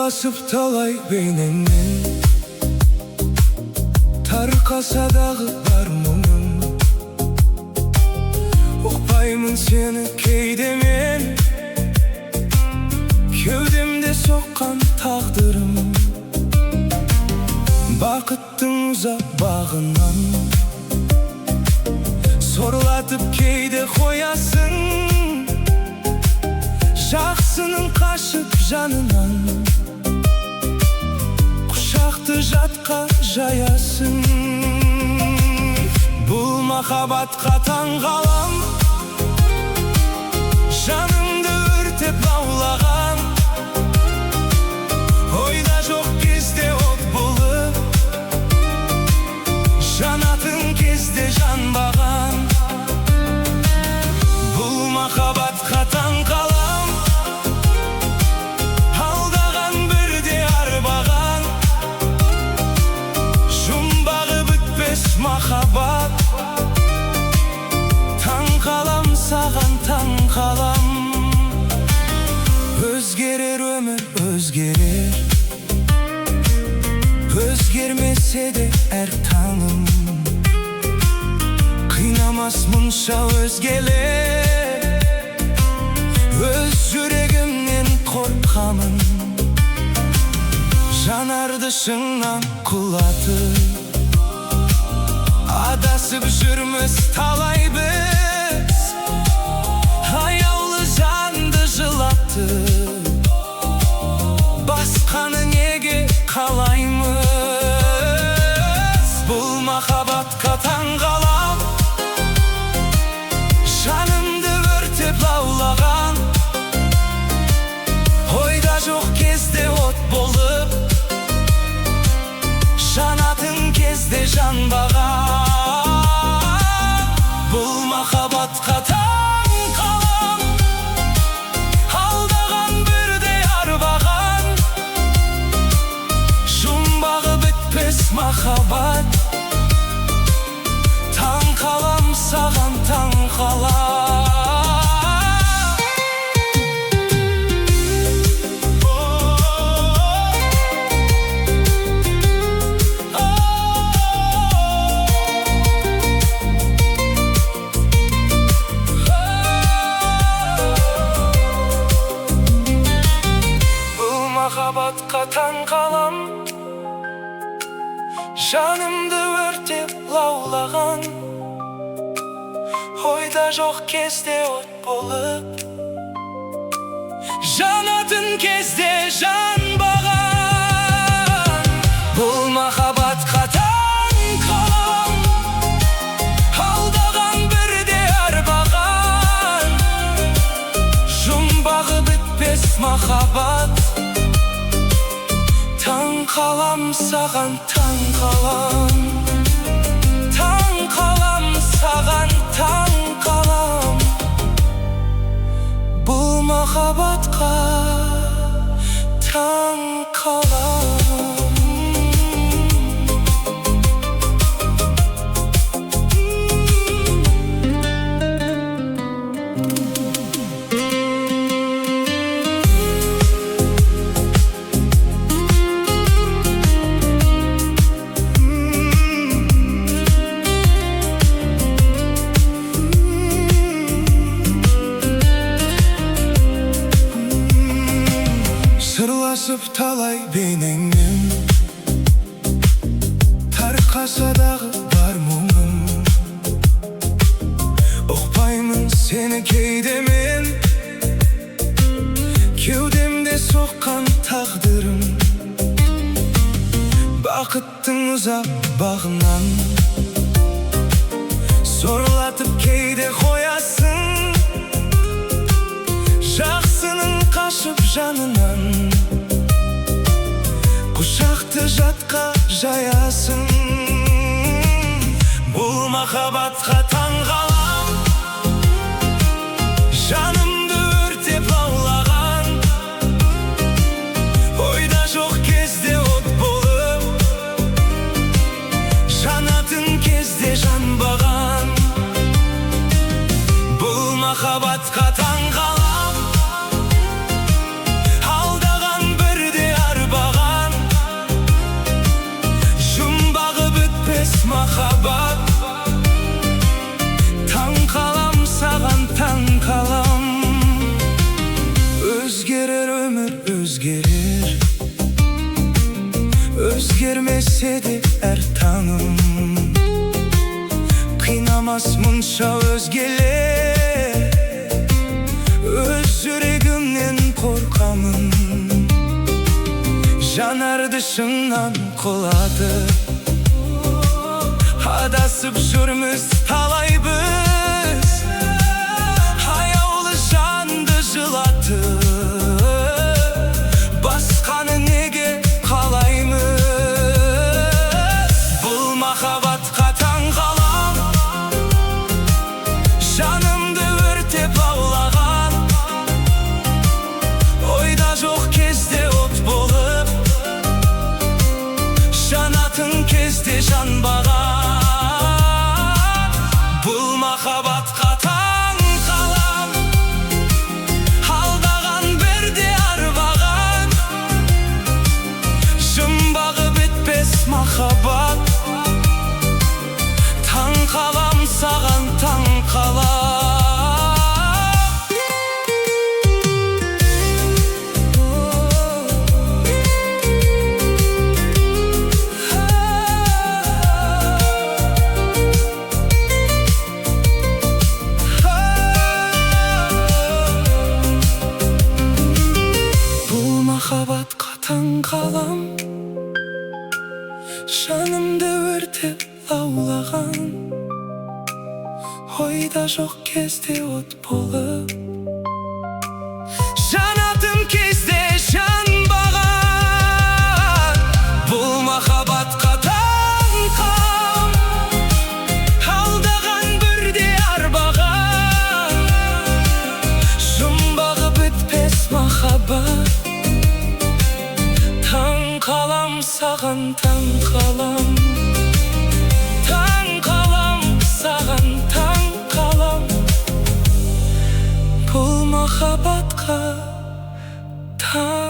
Sırlaşıp talay beynimden, tarqasa dağı var muңum. Uqpаймын seni кейде мен, кеудемде соққан тағдырым. Бақыттың ұзақ бағынан сорлатып кейде қоясың. Жақсының қашып жанынан, құшақты жатқа жаясың. Бұл махаббатқа таңғалам, жанымды өртеп лаулаған. Ойда жоқ кезде от болып, жанатын кезде жанбаған. Бұл махаббатқа таңғалам, алдаған бірде арбаған. Жұмбағы бітпес махаббат, таңқалам саған таңқалам. Өзгерер өмір, өзгерер, өзгермесе де әр таңым. Қинамас мұнша өзгелер, өз жүрегімнен қорқамын. Жанарды шыңнан құлатып, адасып жүрміз талай біз. Аяулы жанды жылатып, басқаны неге қалаймыз? Бұл махаббатқа таңғалам, жанымды өртеп лаулаған. Ойда жоқ кезде от болып, жанатын кезде жанбаған. Бұл махаббатқа таңқалам, алдаған бірде арбаған. Жұмбағы бітпес махаббат, таңқалам саған таңқалам. Махаббатқа таңқалам, жанымды өртеп лаулаған. Ойда жоқ кезде от болып, жанатын кезде жанбаған. Бұл махаббатқа таңқалам, алдаған бірде арбаған. Жұмбағы бітпес махаббат, таңқалам саған таңқалам. Таңқалам саған таңқалам. Бұл махаббатқа таңқалам. Сырласып талай бейнеңмен, тарқаса дағы бар мұңым. Ұқпаймын сені кейде мен, кеудемде соққан тағдырым. Бақыттың ұзақ бағынан сорлатып кейде қоясың. Жақсының қашып жанынан, құшақты жатқа жаясың. Бұл махаббатқа таңғалам, жанымды өртеп лаулаған. Ойда жоқ кезде от болып, жанатын кезде жанбаған. Бұл махаббатқа таңғалам, алдаған бірде арбаған. ötedi her tanım. Kıynamaz mınça özgeler, öz yüreğimden korkamın. Janar dışından koladı, adasıp jürmüz talaybız. Hayavlı jandı jılatı, baskanı nege kalayımız. Bul mahabatqa taң kalam, janımdı örtep aulаған. Oyda жоқ кезде от болып, жанатын кезде жанбаған. Бұл махаббатқа таң қалам, алдаған бірде арбаған. Жұмбағы бітпес махаббат, таң қалам саған, таң қалам. Махаббатқа таң қалам, жанымды өртеп лаулаған. Ойда жоқ кезде от болып, жанатын кезде жанбаған. Бұл махаббатқа таң қалам, алдаған бірде арбаған. Жұмбағы бітпес махаббат, таң қалам саған, таң қалам. Таң қалам саған, таң қалам. Бұл махаббатқа таң